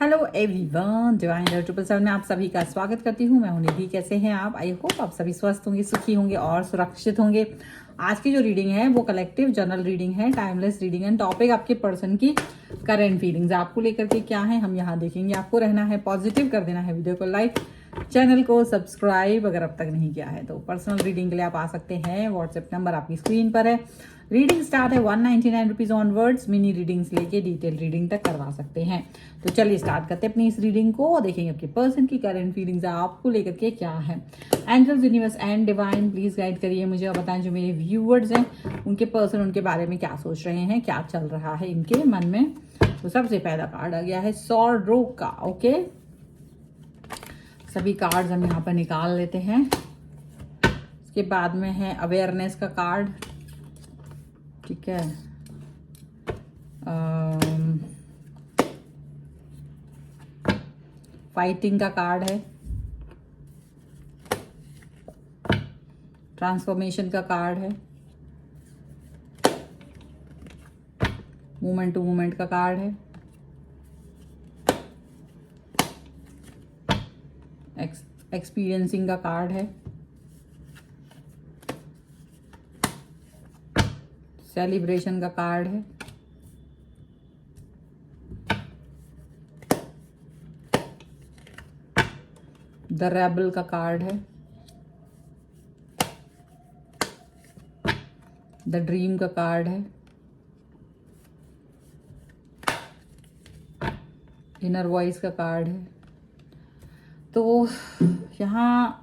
Hello everyone, divine 777 में आप सभी का स्वागत करती हूँ। मैं हूं निधि। कैसे हैं आप? आई होप आप सभी स्वस्थ होंगे, सुखी होंगे और सुरक्षित होंगे। आज की जो रीडिंग है वो कलेक्टिव जनरल रीडिंग है, टाइमलेस रीडिंग है। टॉपिक आपके पर्सन की करंट फीलिंग्स आपको लेकर के क्या है हम यहाँ देखेंगे। आपको रहना है पॉजिटिव, कर देना है वीडियो को लाइक, चैनल को सब्सक्राइब अगर अब तक नहीं किया है तो। पर्सनल रीडिंग के लिए आप आ सकते हैं, व्हाट्सएप नंबर आपकी स्क्रीन पर है। रीडिंग स्टार्ट है 199 रुपीज ऑनवर्ड्स। मिनी रीडिंग्स लेके डिटेल रीडिंग तक करवा सकते हैं। तो चलिए स्टार्ट करते हैं अपनी इस रीडिंग को। देखेंगे आपके पर्सन की करंट फीलिंग्स आपको लेकर के क्या है। Angels, universe and divine please guide करिए मुझे और बताएं जो मेरे व्यूअर्स हैं उनके पर्सन उनके बारे में क्या सोच रहे हैं, क्या चल रहा है इनके मन में। तो सबसे पहला कार्ड आ गया है सॉर्डो का। ओके, सभी कार्ड्स हम यहाँ पर निकाल लेते हैं। इसके बाद में है अवेयरनेस का कार्ड, ठीक है। फाइटिंग का कार्ड है, ट्रांसफॉर्मेशन का कार्ड है, मूवमेंट टू मूवमेंट का कार्ड है, एक्सपीरियंसिंग का कार्ड है, सेलिब्रेशन का कार्ड है, द रेबल का कार्ड है, द ड्रीम का कार्ड है, इनर वॉइस का कार्ड है। तो यहाँ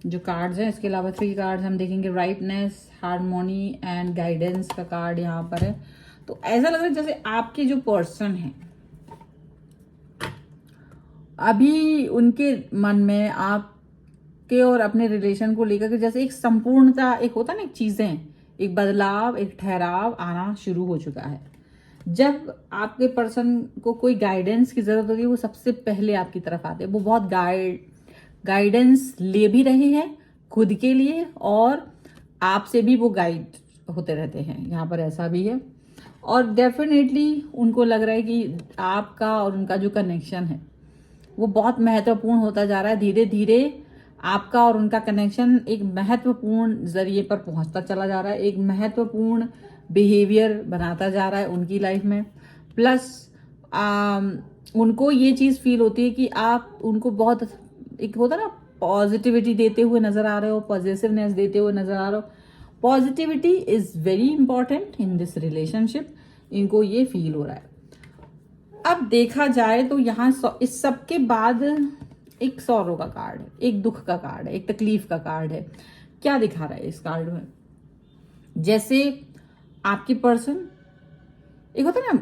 जो कार्ड्स हैं इसके अलावा 3 कार्ड्स हम देखेंगे। राइटनेस, हार्मोनी एंड गाइडेंस का कार्ड यहाँ पर है। तो ऐसा लग रहा है जैसे आपके जो पर्सन हैं अभी उनके मन में आपके और अपने रिलेशन को लेकर के जैसे एक संपूर्णता, एक होता है ना, एक चीजें, एक बदलाव, एक ठहराव आना शुरू हो चुका है। जब आपके पर्सन को कोई गाइडेंस की जरूरत होती है वो सबसे पहले आपकी तरफ आते हैं। वो बहुत गाइडेंस ले भी रहे हैं खुद के लिए और आपसे भी वो गाइड होते रहते हैं। यहाँ पर ऐसा भी है और डेफिनेटली उनको लग रहा है कि आपका और उनका जो कनेक्शन है वो बहुत महत्वपूर्ण होता जा रहा है। धीरे धीरे आपका और उनका कनेक्शन एक महत्वपूर्ण जरिए पर पहुंचता चला जा रहा है, एक महत्वपूर्ण बिहेवियर बनाता जा रहा है उनकी लाइफ में। प्लस उनको ये चीज़ फील होती है कि आप उनको बहुत, एक होता ना, पॉजिटिविटी देते हुए नजर आ रहे हो, पॉजिटिवनेस देते हुए नजर आ रहे हो। Positivity is very important in this relationship, इनको ये फील हो रहा है। अब देखा जाए तो यहाँ इस सब के बाद एक सौरों का कार्ड है, एक दुख का कार्ड है, एक तकलीफ का कार्ड है। क्या दिखा रहा है इस कार्ड में? जैसे आपकी पर्सन, एक होता है ना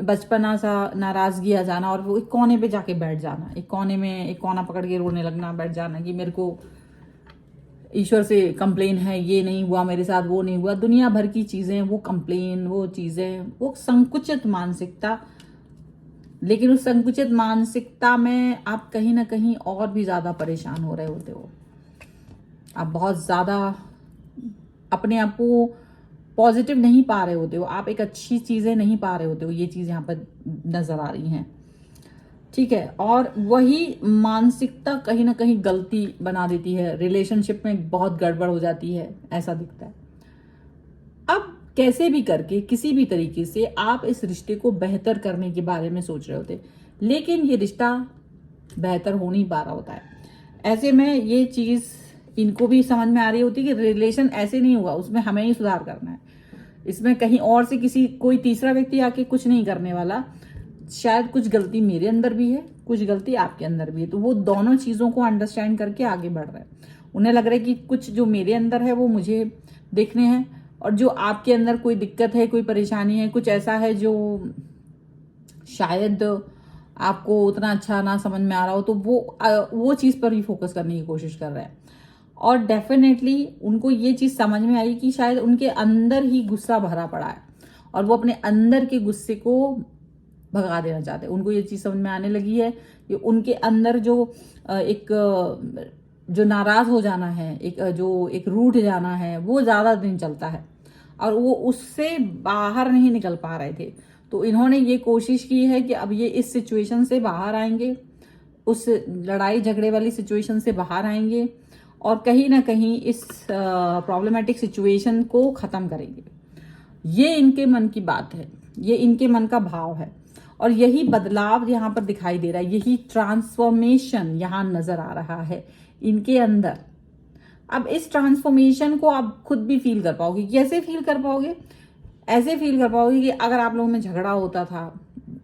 बचपना सा नाराजगी आ जाना और वो एक कोने पे जाके बैठ जाना, एक कोने में एक कोना पकड़ के रोने लगना, बैठ जाना कि मेरे को ईश्वर से कंप्लेन है, ये नहीं हुआ मेरे साथ, वो नहीं हुआ, दुनिया भर की चीजें, वो कंप्लेन, वो चीजें, वो संकुचित मानसिकता। लेकिन उस संकुचित मानसिकता में आप कहीं ना कहीं और भी ज्यादा परेशान हो रहे होते हो। आप बहुत ज्यादा अपने आप को पॉजिटिव नहीं पा रहे होते हो, आप एक अच्छी चीजें नहीं पा रहे होते हो। ये चीज यहाँ पर नजर आ रही हैं, ठीक है। और वही मानसिकता कहीं ना कहीं गलती बना देती है, रिलेशनशिप में बहुत गड़बड़ हो जाती है, ऐसा दिखता है। अब कैसे भी करके किसी भी तरीके से आप इस रिश्ते को बेहतर करने के बारे में सोच रहे होते, लेकिन ये रिश्ता बेहतर हो नहीं पा रहा होता है। ऐसे में ये चीज इनको भी समझ में आ रही होती है कि रिलेशन ऐसे नहीं हुआ, उसमें हमें ही सुधार करना है। इसमें कहीं और से कोई तीसरा व्यक्ति आके कुछ नहीं करने वाला। शायद कुछ गलती मेरे अंदर भी है, कुछ गलती आपके अंदर भी है। तो वो दोनों चीजों को अंडरस्टैंड करके आगे बढ़ रहे हैं। उन्हें लग रहा है कि कुछ जो मेरे अंदर है वो मुझे देखने हैं और जो आपके अंदर कोई दिक्कत है, कोई परेशानी है, कुछ ऐसा है जो शायद आपको उतना अच्छा ना समझ में आ रहा हो, तो वो चीज पर भी फोकस करने की कोशिश कर रहे हैं। और डेफिनेटली उनको ये चीज समझ में आई कि शायद उनके अंदर ही गुस्सा भरा पड़ा है और वो अपने अंदर के गुस्से को भगा देना चाहते हैं। उनको ये चीज समझ में आने लगी है कि उनके अंदर जो नाराज हो जाना है, एक रूठ जाना है, वो ज्यादा दिन चलता है और वो उससे बाहर नहीं निकल पा रहे थे। तो इन्होंने ये कोशिश की है कि अब ये इस सिचुएशन से बाहर आएंगे, उस लड़ाई झगड़े वाली सिचुएशन से बाहर आएंगे और कहीं ना कहीं इस प्रॉब्लमेटिक सिचुएशन को ख़त्म करेंगे। ये इनके मन की बात है, ये इनके मन का भाव है और यही बदलाव यहाँ पर दिखाई दे रहा है, यही ट्रांसफॉर्मेशन यहाँ नजर आ रहा है इनके अंदर। अब इस ट्रांसफॉर्मेशन को आप खुद भी फील कर पाओगे। कैसे फील कर पाओगे? ऐसे फील कर पाओगे कि अगर आप लोगों में झगड़ा होता था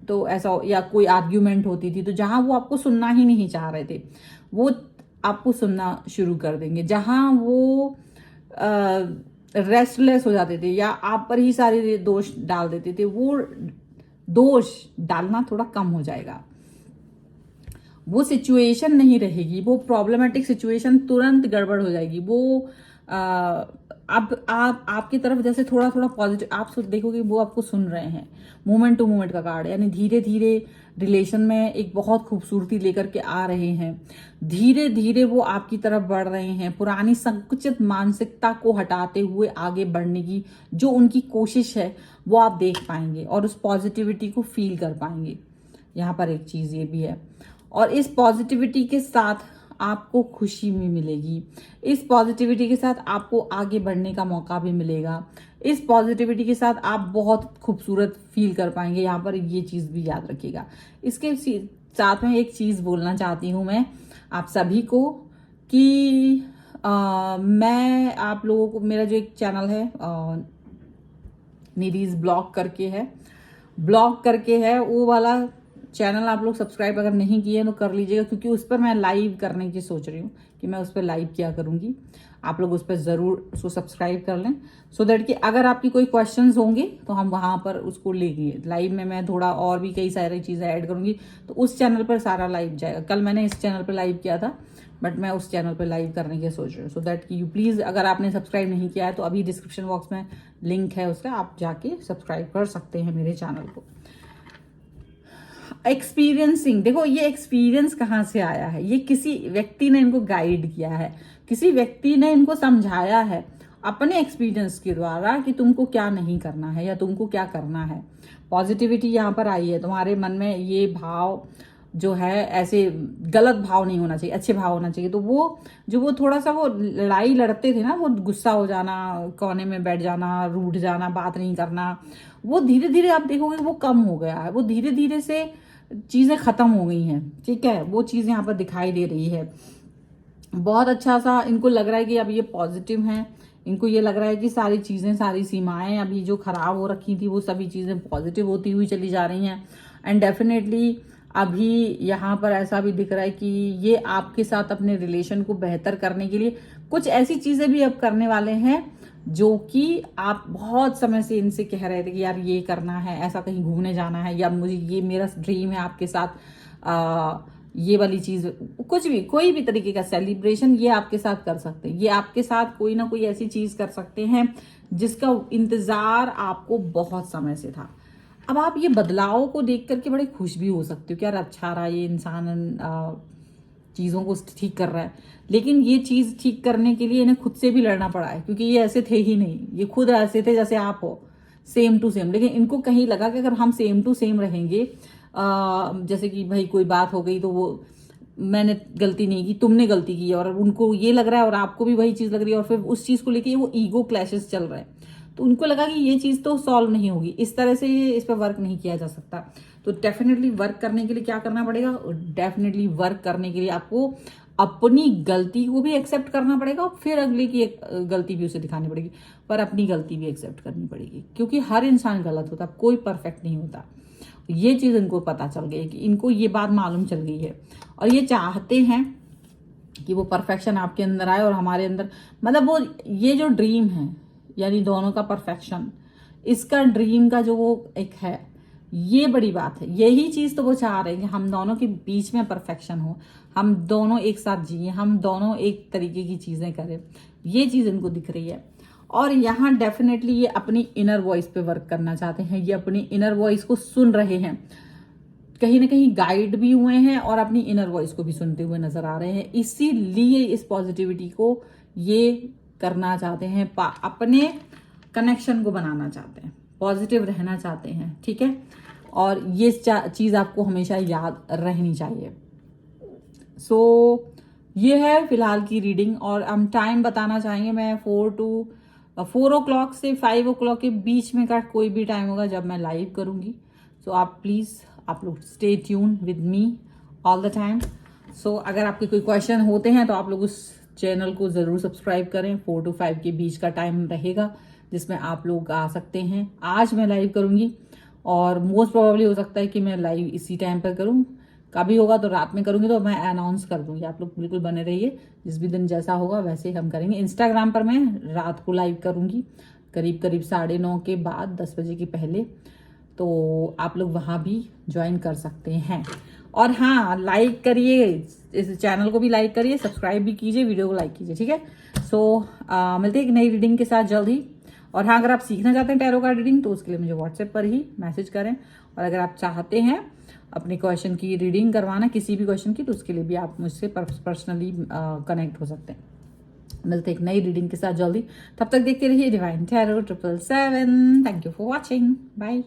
तो ऐसा, या कोई आर्ग्यूमेंट होती थी, तो जहां वो आपको सुनना ही नहीं चाह रहे थे वो आपको सुनना शुरू कर देंगे। जहां वो रेस्टलेस हो जाते थे या आप पर ही सारे दोष डाल देते थे, वो दोष डालना थोड़ा कम हो जाएगा। वो सिचुएशन नहीं रहेगी, वो प्रॉब्लमेटिक सिचुएशन तुरंत गड़बड़ हो जाएगी। वो अब आपकी तरफ जैसे थोड़ा थोड़ा पॉजिटिव आप देखोगे, वो आपको सुन रहे हैं। मोमेंट टू मोमेंट का कार्ड, यानी धीरे धीरे रिलेशन में एक बहुत खूबसूरती लेकर के आ रहे हैं। धीरे धीरे वो आपकी तरफ बढ़ रहे हैं। पुरानी संकुचित मानसिकता को हटाते हुए आगे बढ़ने की जो उनकी कोशिश है वो आप देख पाएंगे और उस पॉजिटिविटी को फील कर पाएंगे। यहाँ पर एक चीज ये भी है, और इस पॉजिटिविटी के साथ आपको खुशी भी मिलेगी। इस पॉजिटिविटी के साथ आपको आगे बढ़ने का मौका भी मिलेगा। इस पॉजिटिविटी के साथ आप बहुत खूबसूरत फील कर पाएंगे। यहाँ पर ये चीज भी याद रखिएगा। इसके साथ में एक चीज बोलना चाहती हूँ मैं आप सभी को कि मैं आप लोगों को, मेरा जो एक चैनल है निरीज ब्लॉग करके है, वो वाला चैनल आप लोग सब्सक्राइब अगर नहीं किए तो कर लीजिएगा, क्योंकि उस पर मैं लाइव करने की सोच रही हूँ कि मैं उस पर लाइव क्या करूँगी। आप लोग उस पर ज़रूर उसको सब्सक्राइब कर लें, सो दैट कि अगर आपकी कोई क्वेश्चंस होंगे तो हम वहाँ पर उसको लेंगे लाइव में। मैं थोड़ा और भी कई सारी चीज़ें ऐड करूँगी, तो उस चैनल पर सारा लाइव जाएगा। कल मैंने इस चैनल पर लाइव किया था, बट मैं उस चैनल पर लाइव करने की सोच रही हूँ, सो दैट कि यू प्लीज़, अगर आपने सब्सक्राइब नहीं किया है तो अभी डिस्क्रिप्शन बॉक्स में लिंक है उसका, आप जाके सब्सक्राइब कर सकते हैं मेरे चैनल को। एक्सपीरियंसिंग, देखो ये एक्सपीरियंस कहाँ से आया है? ये किसी व्यक्ति ने इनको गाइड किया है, किसी व्यक्ति ने इनको समझाया है अपने एक्सपीरियंस के द्वारा कि तुमको क्या नहीं करना है या तुमको क्या करना है। पॉजिटिविटी यहाँ पर आई है, तुम्हारे मन में ये भाव जो है, ऐसे गलत भाव नहीं होना चाहिए, अच्छे भाव होना चाहिए। तो वो थोड़ा सा वो लड़ाई लड़ते थे ना, वो गुस्सा हो जाना, कोने में बैठ जाना, रूठ जाना, बात नहीं करना, वो धीरे धीरे आप देखोगे वो कम हो गया है। वो धीरे धीरे से चीजें खत्म हो गई हैं, ठीक है। वो चीज यहाँ पर दिखाई दे रही है। बहुत अच्छा सा इनको लग रहा है कि अब ये पॉजिटिव हैं। इनको ये लग रहा है कि सारी चीजें, सारी सीमाएं अभी जो खराब हो रखी थी वो सभी चीजें पॉजिटिव होती हुई चली जा रही हैं। एंड डेफिनेटली अभी यहाँ पर ऐसा भी दिख रहा है कि ये आपके साथ अपने रिलेशन को बेहतर करने के लिए कुछ ऐसी चीजें भी अब करने वाले हैं जो कि आप बहुत समय से इनसे कह रहे थे कि यार ये करना है, ऐसा कहीं घूमने जाना है, या मुझे ये मेरा ड्रीम है आपके साथ ये वाली चीज, कुछ भी, कोई भी तरीके का सेलिब्रेशन ये आपके साथ कर सकते हैं। ये आपके साथ कोई ना कोई ऐसी चीज कर सकते हैं जिसका इंतजार आपको बहुत समय से था। अब आप ये बदलाव को देख करके बड़े खुश भी हो सकते हो कि यार अच्छा रहा, ये इंसान चीज़ों को ठीक कर रहा है। लेकिन ये चीज़ ठीक करने के लिए इन्हें खुद से भी लड़ना पड़ा है, क्योंकि ये ऐसे थे ही नहीं, ये खुद ऐसे थे जैसे आप हो, सेम टू सेम। लेकिन इनको कहीं लगा कि अगर हम सेम टू सेम रहेंगे, जैसे कि भाई कोई बात हो गई तो वो मैंने गलती नहीं की, तुमने गलती की, और उनको ये लग रहा है और आपको भी वही चीज़ लग रही है, और फिर उस चीज़ को लेके वो ईगो क्लैशेस चल रहे हैं। तो उनको लगा कि ये चीज़ तो सॉल्व नहीं होगी, इस तरह से इस पर वर्क नहीं किया जा सकता। तो डेफिनेटली वर्क करने के लिए क्या करना पड़ेगा? डेफिनेटली वर्क करने के लिए आपको अपनी गलती को भी एक्सेप्ट करना पड़ेगा, और फिर अगले की एक गलती भी उसे दिखानी पड़ेगी, पर अपनी गलती भी एक्सेप्ट करनी पड़ेगी, क्योंकि हर इंसान गलत होता, कोई परफेक्ट नहीं होता। ये चीज़ इनको पता चल गई है, कि इनको ये बात मालूम चल गई है, और ये चाहते हैं कि वो परफेक्शन आपके अंदर आए और हमारे अंदर, मतलब वो ये जो ड्रीम है, यानी दोनों का परफेक्शन, इसका ड्रीम का जो वो एक है, ये बड़ी बात है। यही चीज तो वो चाह रहे हैं कि हम दोनों के बीच में परफेक्शन हो, हम दोनों एक साथ जिए, हम दोनों एक तरीके की चीजें करें। ये चीज इनको दिख रही है, और यहाँ डेफिनेटली ये अपनी इनर वॉइस पे वर्क करना चाहते हैं। ये अपनी इनर वॉइस को सुन रहे हैं, कहीं ना कहीं गाइड भी हुए हैं और अपनी इनर वॉइस को भी सुनते हुए नजर आ रहे हैं। इसीलिए इस पॉजिटिविटी को ये करना चाहते हैं, अपने कनेक्शन को बनाना चाहते हैं, पॉजिटिव रहना चाहते हैं, ठीक है। और ये चीज़ आपको हमेशा याद रहनी चाहिए। सो ये है फिलहाल की रीडिंग। और हम टाइम बताना चाहेंगे, मैं 4 o'clock से 5 o'clock के बीच में का कोई भी टाइम होगा जब मैं लाइव करूँगी। सो आप प्लीज़ आप लोग stay tune with me all the time. So अगर आपके कोई क्वेश्चन होते हैं तो आप लोग उस चैनल को ज़रूर सब्सक्राइब करें। 4 to 5 के बीच का टाइम रहेगा जिसमें आप लोग आ सकते हैं। आज मैं लाइव करूँगी और मोस्ट प्रोबेबली हो सकता है कि मैं लाइव इसी टाइम पर करूँ, कभी होगा तो रात में करूँगी तो मैं अनाउंस कर दूँगी। आप लोग बिल्कुल बने रहिए, जिस भी दिन जैसा होगा वैसे हम करेंगे। इंस्टाग्राम पर मैं रात को लाइव करूँगी करीब 9:30 के बाद, 10 बजे के पहले, तो आप लोग वहाँ भी ज्वाइन कर सकते हैं। और हाँ, लाइक करिए, इस चैनल को भी लाइक करिए, सब्सक्राइब भी कीजिए, वीडियो को लाइक कीजिए, ठीक है। सो मिलते हैं एक नई रीडिंग के साथ जल्द ही। और हाँ, अगर आप सीखना चाहते हैं टैरो कार्ड रीडिंग तो उसके लिए मुझे व्हाट्सएप पर ही मैसेज करें। और अगर आप चाहते हैं अपने क्वेश्चन की रीडिंग करवाना, किसी भी क्वेश्चन की, तो उसके लिए भी आप मुझसे पर्सनली कनेक्ट हो सकते हैं। मिलते हैं एक नई रीडिंग के साथ जल्दी। तब तक देखते रहिए divine tarot 777। Thank you for watching. Bye.